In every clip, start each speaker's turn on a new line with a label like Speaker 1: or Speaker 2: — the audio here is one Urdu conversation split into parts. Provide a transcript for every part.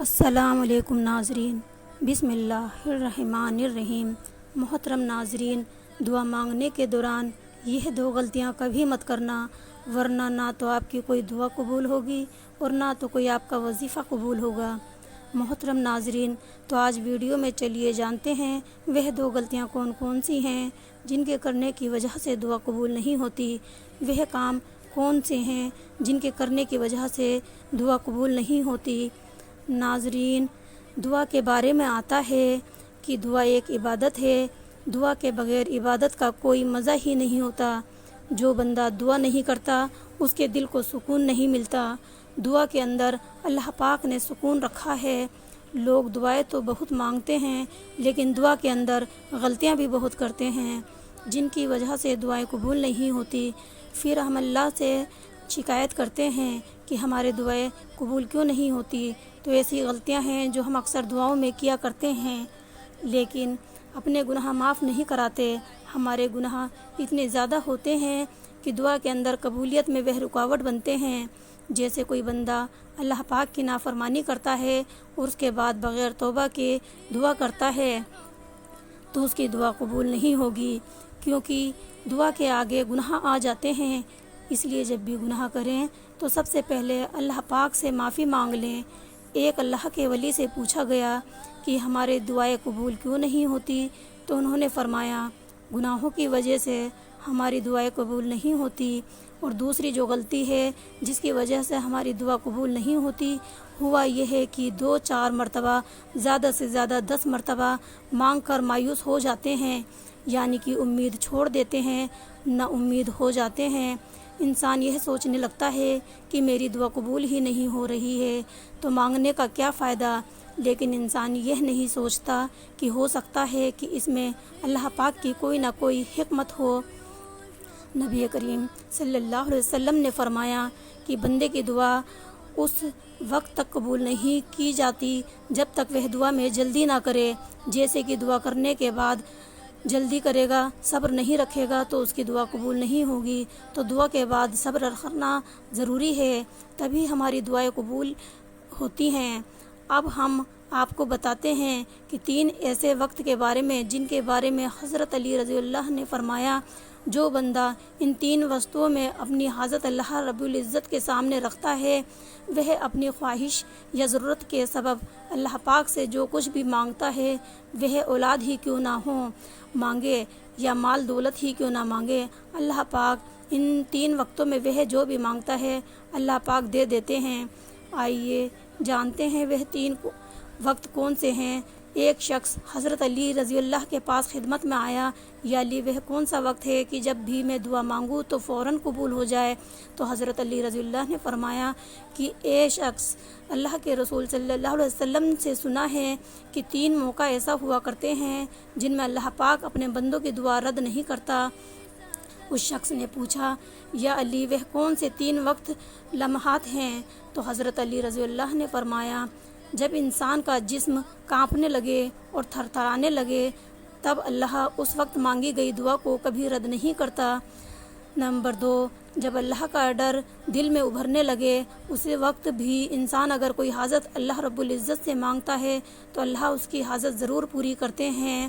Speaker 1: السلام علیکم ناظرین، بسم اللہ الرحمن الرحیم۔ محترم ناظرین، دعا مانگنے کے دوران یہ دو غلطیاں کبھی مت کرنا، ورنہ نہ تو آپ کی کوئی دعا قبول ہوگی اور نہ تو کوئی آپ کا وظیفہ قبول ہوگا۔ محترم ناظرین، تو آج ویڈیو میں چلیے جانتے ہیں وہ دو غلطیاں کون کون سی ہیں جن کے کرنے کی وجہ سے دعا قبول نہیں ہوتی، وہ کام کون سے ہیں جن کے کرنے کی وجہ سے دعا قبول نہیں ہوتی۔ ناظرین، دعا کے بارے میں آتا ہے کہ دعا ایک عبادت ہے، دعا کے بغیر عبادت کا کوئی مزہ ہی نہیں ہوتا۔ جو بندہ دعا نہیں کرتا اس کے دل کو سکون نہیں ملتا۔ دعا کے اندر اللہ پاک نے سکون رکھا ہے۔ لوگ دعائیں تو بہت مانگتے ہیں لیکن دعا کے اندر غلطیاں بھی بہت کرتے ہیں جن کی وجہ سے دعائیں قبول نہیں ہوتی۔ پھر ہم اللہ سے شکایت کرتے ہیں کہ ہمارے دعائیں قبول کیوں نہیں ہوتی۔ تو ایسی غلطیاں ہیں جو ہم اکثر دعاؤں میں کیا کرتے ہیں لیکن اپنے گناہ معاف نہیں کراتے۔ ہمارے گناہ اتنے زیادہ ہوتے ہیں کہ دعا کے اندر قبولیت میں وہ رکاوٹ بنتے ہیں۔ جیسے کوئی بندہ اللہ پاک کی نافرمانی کرتا ہے اور اس کے بعد بغیر توبہ کے دعا کرتا ہے تو اس کی دعا قبول نہیں ہوگی، کیونکہ دعا کے آگے گناہ آ جاتے ہیں۔ اس لیے جب بھی گناہ کریں تو سب سے پہلے اللہ پاک سے معافی مانگ لیں۔ ایک اللہ کے ولی سے پوچھا گیا کہ ہمارے دعائیں قبول کیوں نہیں ہوتی، تو انہوں نے فرمایا گناہوں کی وجہ سے ہماری دعائیں قبول نہیں ہوتی، اور دوسری جو غلطی ہے جس کی وجہ سے ہماری دعا قبول نہیں ہوتی ہوا یہ ہے کہ 2-4 مرتبہ زیادہ سے زیادہ 10 مرتبہ مانگ کر مایوس ہو جاتے ہیں، یعنی کہ امید چھوڑ دیتے ہیں، نا امید ہو جاتے ہیں۔ انسان یہ سوچنے لگتا ہے کہ میری دعا قبول ہی نہیں ہو رہی ہے تو مانگنے کا کیا فائدہ، لیکن انسان یہ نہیں سوچتا کہ ہو سکتا ہے کہ اس میں اللہ پاک کی کوئی نہ کوئی حکمت ہو۔ نبی کریم صلی اللہ علیہ وسلم نے فرمایا کہ بندے کی دعا اس وقت تک قبول نہیں کی جاتی جب تک وہ دعا میں جلدی نہ کرے۔ جیسے کہ دعا کرنے کے بعد جلدی کرے گا، صبر نہیں رکھے گا تو اس کی دعا قبول نہیں ہوگی۔ تو دعا کے بعد صبر رکھنا ضروری ہے، تبھی ہماری دعائیں قبول ہوتی ہیں۔ اب ہم آپ کو بتاتے ہیں کہ 3 ایسے وقت کے بارے میں جن کے بارے میں حضرت علی رضی اللہ نے فرمایا جو بندہ ان 3 وقتوں میں اپنی حاجت اللہ رب العزت کے سامنے رکھتا ہے، وہ اپنی خواہش یا ضرورت کے سبب اللہ پاک سے جو کچھ بھی مانگتا ہے، وہ اولاد ہی کیوں نہ ہو مانگے یا مال دولت ہی کیوں نہ مانگے، اللہ پاک ان 3 وقتوں میں وہ جو بھی مانگتا ہے اللہ پاک دے دیتے ہیں۔ آئیے جانتے ہیں وہ 3 وقت کون سے ہیں۔ ایک شخص حضرت علی رضی اللہ کے پاس خدمت میں آیا، یا علی وہ کون سا وقت ہے کہ جب بھی میں دعا مانگوں تو فوراً قبول ہو جائے؟ تو حضرت علی رضی اللہ نے فرمایا کہ اے شخص، اللہ کے رسول صلی اللہ علیہ وسلم سے سنا ہے کہ 3 موقع ایسا ہوا کرتے ہیں جن میں اللہ پاک اپنے بندوں کی دعا رد نہیں کرتا۔ اس شخص نے پوچھا یا علی وہ کون سے 3 وقت لمحات ہیں؟ تو حضرت علی رضی اللہ نے فرمایا جب انسان کا جسم کانپنے لگے اور تھر تھرانے لگے تب اللہ اس وقت مانگی گئی دعا کو کبھی رد نہیں کرتا۔ نمبر 2، جب اللہ کا ڈر دل میں ابھرنے لگے، اسی وقت بھی انسان اگر کوئی حاجت اللہ رب العزت سے مانگتا ہے تو اللہ اس کی حاجت ضرور پوری کرتے ہیں۔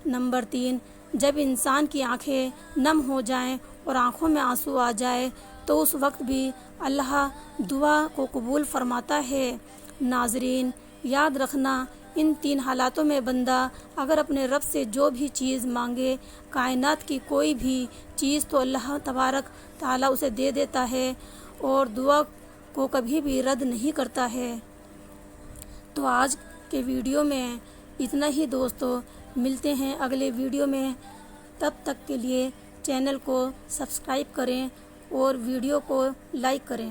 Speaker 1: نمبر 3، جب انسان کی آنکھیں نم ہو جائیں اور آنکھوں میں آنسو آ جائے تو اس وقت بھی اللہ دعا کو قبول فرماتا ہے۔ ناظرین، یاد رکھنا ان 3 حالاتوں میں بندہ اگر اپنے رب سے جو بھی چیز مانگے، کائنات کی کوئی بھی چیز، تو اللہ تبارک تعالیٰ اسے دے دیتا ہے اور دعا کو کبھی بھی رد نہیں کرتا ہے۔ تو آج کے ویڈیو میں اتنا ہی دوستو، ملتے ہیں اگلے ویڈیو میں، تب تک کے لیے چینل کو سبسکرائب کریں اور ویڈیو کو لائک کریں۔